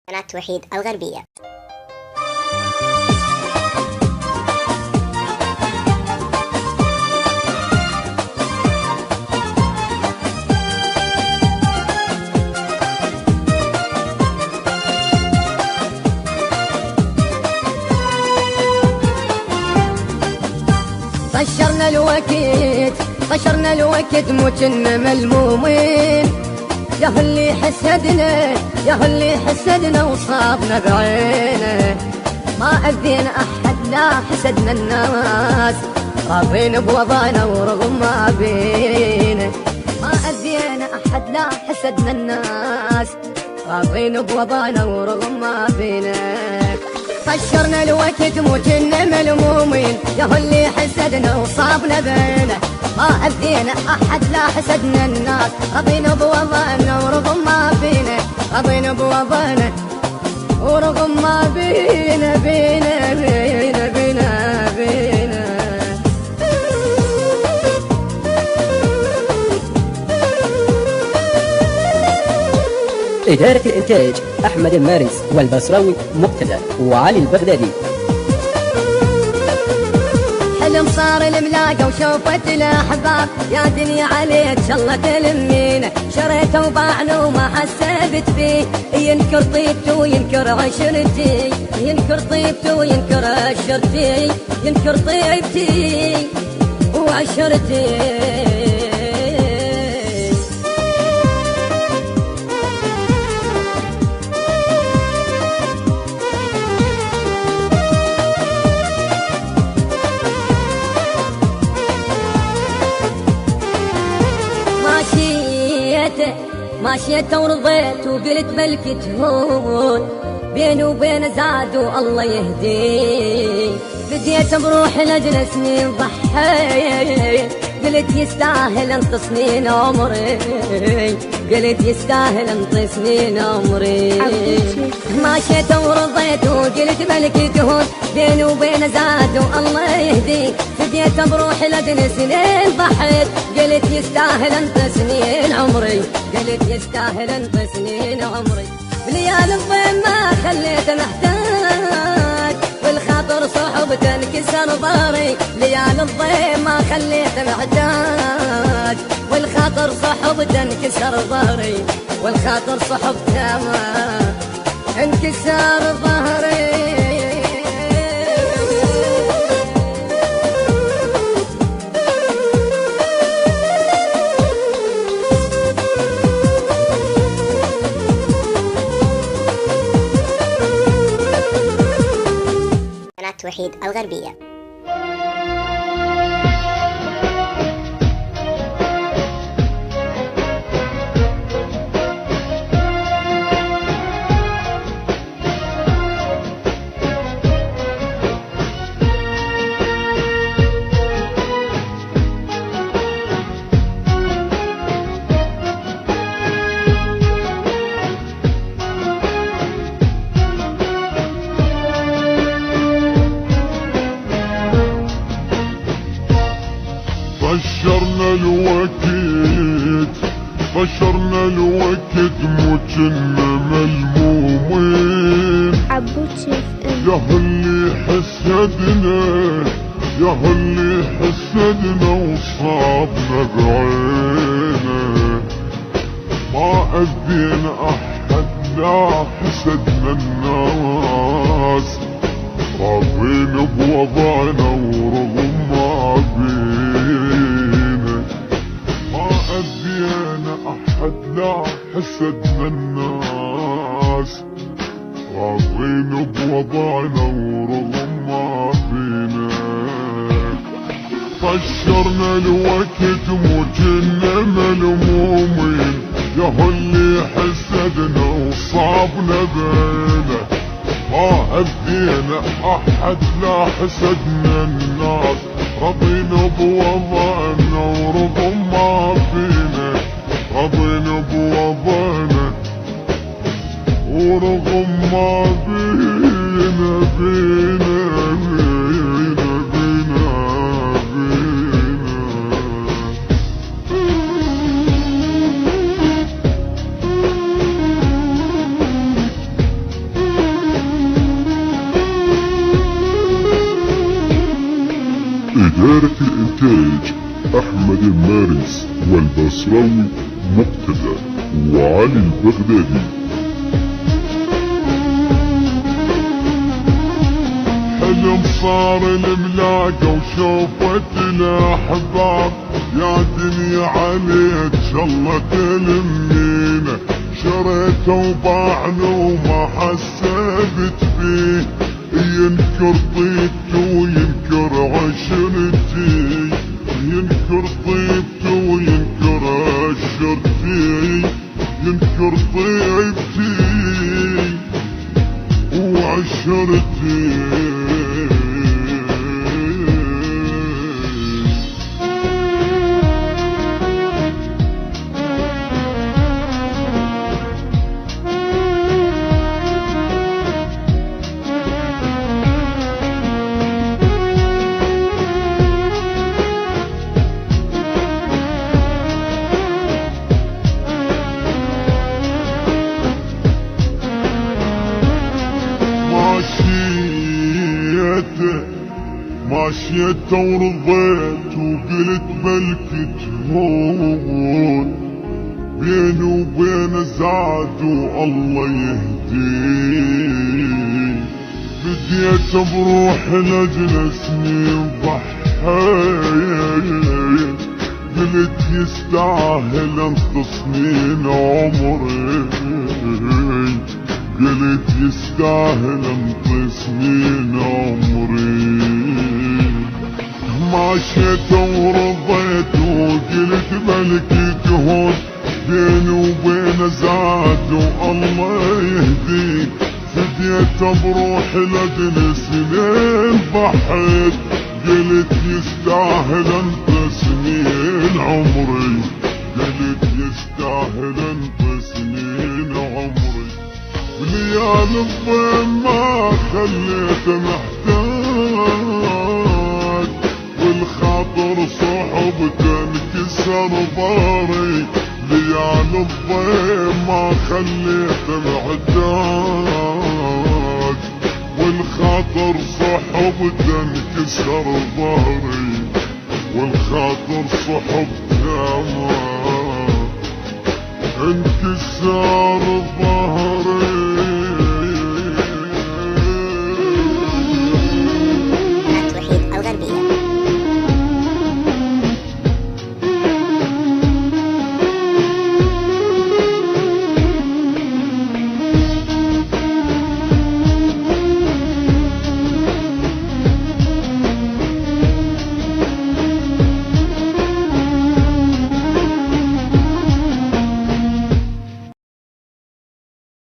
قناة توحيد الغربية. طشرنا الوقت مجن ملمومين، يا اللي حسدنا وصابنا بعينه، ما أذينا أحد لا حسدنا الناس، راضين بوضعنا ورغم ما بينا، ما أذينا أحد لا حسدنا الناس، راضين بوضعنا ورغم ما بينا. طشرنا الوقت مجن ملمومين، يا اللي حسدنا وصابنا بينه، ما أذينا أحد لا حسدنا الناس، رضينا بوضعنا ورغم ما بينا، رضينا بوضعنا ورغم ما بينا بينا بينا بينا بينا. إدارة الإنتاج أحمد المارس والبصراوي مقتدى وعلي البغدادي. حلم صار الملاقة وشوفت الأحباب، يا دنيا عليك شالله تلمينا، شريته وباعنا وما حسبت فيه، ينكر طيبته وينكر عشرتي، ينكر طيبته وينكر عشرتي، ينكر طيبتي وعشرتي. ماشيت ورضيت وقلت بلكي تهون، بيني وبين زاد والله يهديه، بديت بروح لأجل سنين ضحيت، قلت يستاهل انت سنين عمري، قلت يستاهل انت سنين عمري. ماشيت ورضيت وقلت بلكي تهون، بيني وبين زاد والله يهديه، بديت بروح لأجل سنين ضحيت، قلت يستاهل انت سنين عمري، قلت يستاهل انت سنين عمري. بليال الضيم ما خليت محتاج، والخاطر صحبته انكسر ظهري، ليال الضيم ما خليت محتاج، والخاطر صحبته انكسر ظهري، والخاطر صحبته ما انكسر ظهري. توحيد الغربية. طشرنا الوقت مجن ملمومين، يا اللي حسدنا وصابنا بعينه، ما أذينا أحد لا حسدنا الناس، راضين بوضعنا ورغم ما بينا، ما أذينا أحد لا حسدنا الناس، راضين بوضعنا ورغم ما فينا. طشرنا الوقت مجن ملمومين، يا اللي حسدنا وصابنا بينه، ما أذينا أحد لا حسدنا الناس، رضينا بوضعنا ورغم ما فينا، رضينا بوضعنا ورغم ما بينا بينا بينا بينا بينا. دائرة الإنتاج أحمد المارس والبصراوي مقتدى وعلي البغدادي. حلم صار الملاقة وشوفت الأحباب، يا دنيا عليك شالله تلمينا، شريته وباعنا وما حسبت فيه، ينكر طيبته وينكر عشرتي، ينكر طيبته وينكر عشرتي، ينكر طيبتي وعشرتي. ماشيت ورضيت وقلت بلكي تهون، بيني وبين زاد والله يهدي، بديت بروح لاجل سنين ضحيت، قلت يستاهل انت سنين عمري، قلت يستاهل انت سنين عمري. ماشيت ورضيت وقلت ملكي تهون، بيني وبين زاد والله يهديك، فديت بروح لاجل سنين ضحيت، قلت يستاهل انت سنين عمري، قلت يستاهل انت سنين عمري. بليالي الضيم ما خليته محتاج، والخاطر صحبته انكسر ضاري، ليالي الضيم ما خليته محتاج، والخاطر صحبته انكسر ضاري، والخاطر صحبته انكسر ظهري.